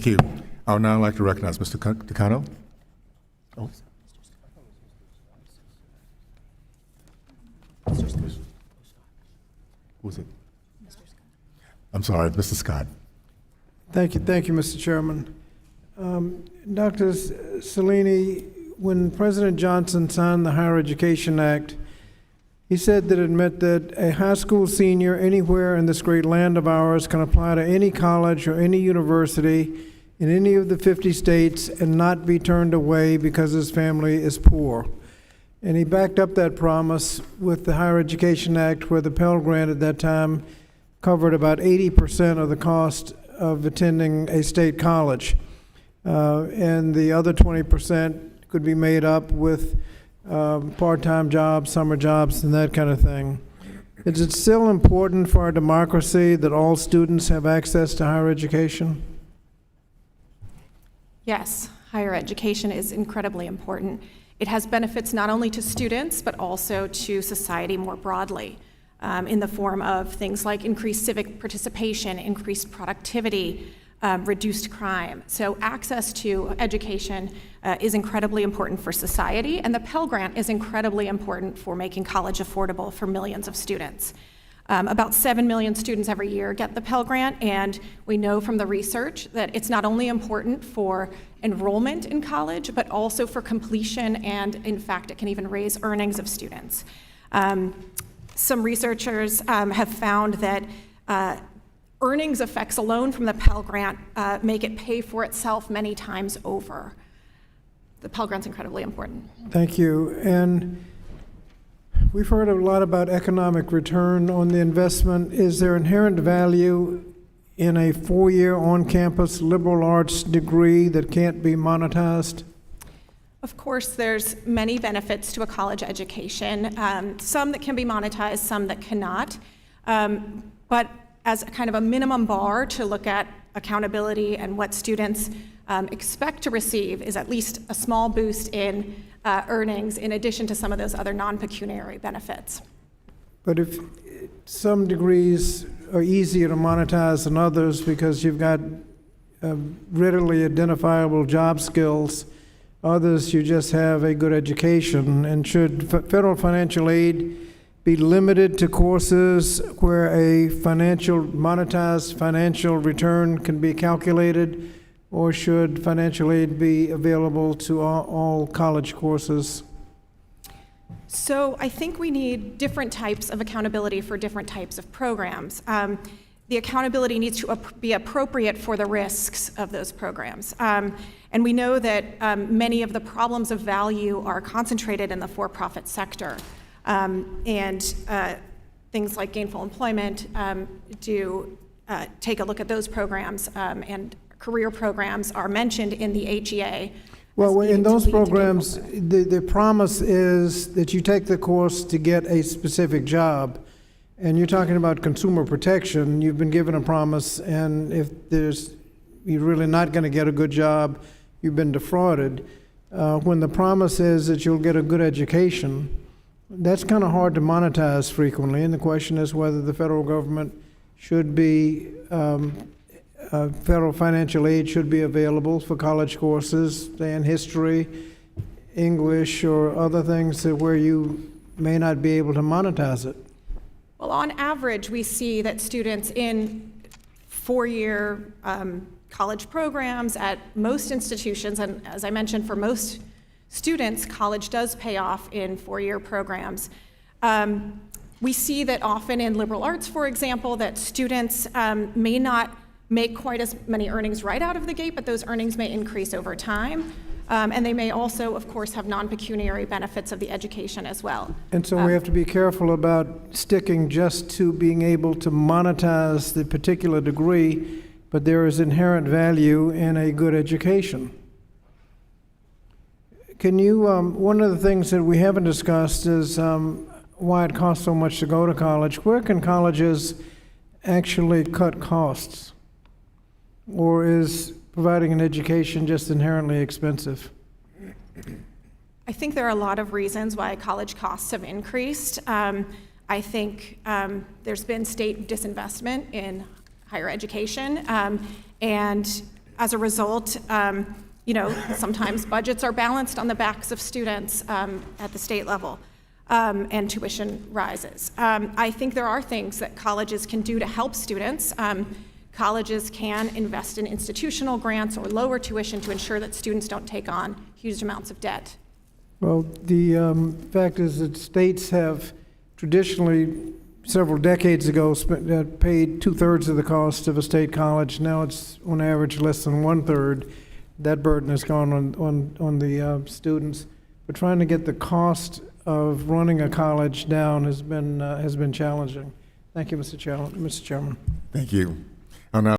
Thank you. I would now like to recognize Mr. Decano. Oh. Who is it? I'm sorry, Mr. Scott. Thank you, Mr. Chairman. Dr. Cellini, when President Johnson signed the Higher Education Act, he said that it meant that a high school senior anywhere in this great land of ours can apply to any college or any university in any of the 50 states and not be turned away because his family is poor. And he backed up that promise with the Higher Education Act, where the Pell Grant at that time covered about 80% of the cost of attending a state college. And the other 20% could be made up with part-time jobs, summer jobs, and that kind of thing. Is it still important for our democracy that all students have access to higher education? Yes, higher education is incredibly important. It has benefits not only to students, but also to society more broadly, in the form of things like increased civic participation, increased productivity, reduced crime. So access to education is incredibly important for society, and the Pell Grant is incredibly important for making college affordable for millions of students. About 7 million students every year get the Pell Grant, and we know from the research that it's not only important for enrollment in college, but also for completion, and in fact, it can even raise earnings of students. Some researchers have found that earnings effects alone from the Pell Grant make it pay for itself many times over. The Pell Grant's incredibly important. Thank you. And we've heard a lot about economic return on the investment. Is there inherent value in a 4-year on-campus liberal arts degree that can't be monetized? Of course, there's many benefits to a college education, some that can be monetized, some that cannot. But as a kind of a minimum bar to look at accountability and what students expect to receive is at least a small boost in earnings in addition to some of those other non-pecuniary benefits. But if some degrees are easier to monetize than others because you've got readily identifiable job skills, others you just have a good education, and should federal financial aid be limited to courses where a monetized financial return can be calculated, or should financial aid be available to all college courses? So I think we need different types of accountability for different types of programs. The accountability needs to be appropriate for the risks of those programs. And we know that many of the problems of value are concentrated in the for-profit sector. And things like gainful employment do take a look at those programs, and career programs are mentioned in the HEA. Well, in those programs, the promise is that you take the course to get a specific job, and you're talking about consumer protection. You've been given a promise, and if you're really not going to get a good job, you've been defrauded. When the promise is that you'll get a good education, that's kind of hard to monetize frequently, and the question is whether the federal government should be federal financial aid should be available for college courses, say in history, English, or other things where you may not be able to monetize it. Well, on average, we see that students in 4-year college programs at most institutions, and as I mentioned, for most students, college does pay off in 4-year programs. We see that often in liberal arts, for example, that students may not make quite as many earnings right out of the gate, but those earnings may increase over time. And they may also, of course, have non-pecuniary benefits of the education as well. And so we have to be careful about sticking just to being able to monetize the particular degree, but there is inherent value in a good education. Can you, one of the things that we haven't discussed is why it costs so much to go to college. Where can colleges actually cut costs? Or is providing an education just inherently expensive? I think there are a lot of reasons why college costs have increased. I think there's been state disinvestment in higher education, and As a result, sometimes budgets are balanced on the backs of students at the state level, and tuition rises. I think there are things that colleges can do to help students. Colleges can invest in institutional grants or lower tuition to ensure that students don't take on huge amounts of debt. Well, the fact is that states have traditionally, several decades ago, paid 2/3 of the cost of a state college. Now it's on average less than 1/3. That burden has gone on the students. But trying to get the cost of running a college down has been challenging. Thank you, Mr. Chairman. Thank you. I'll now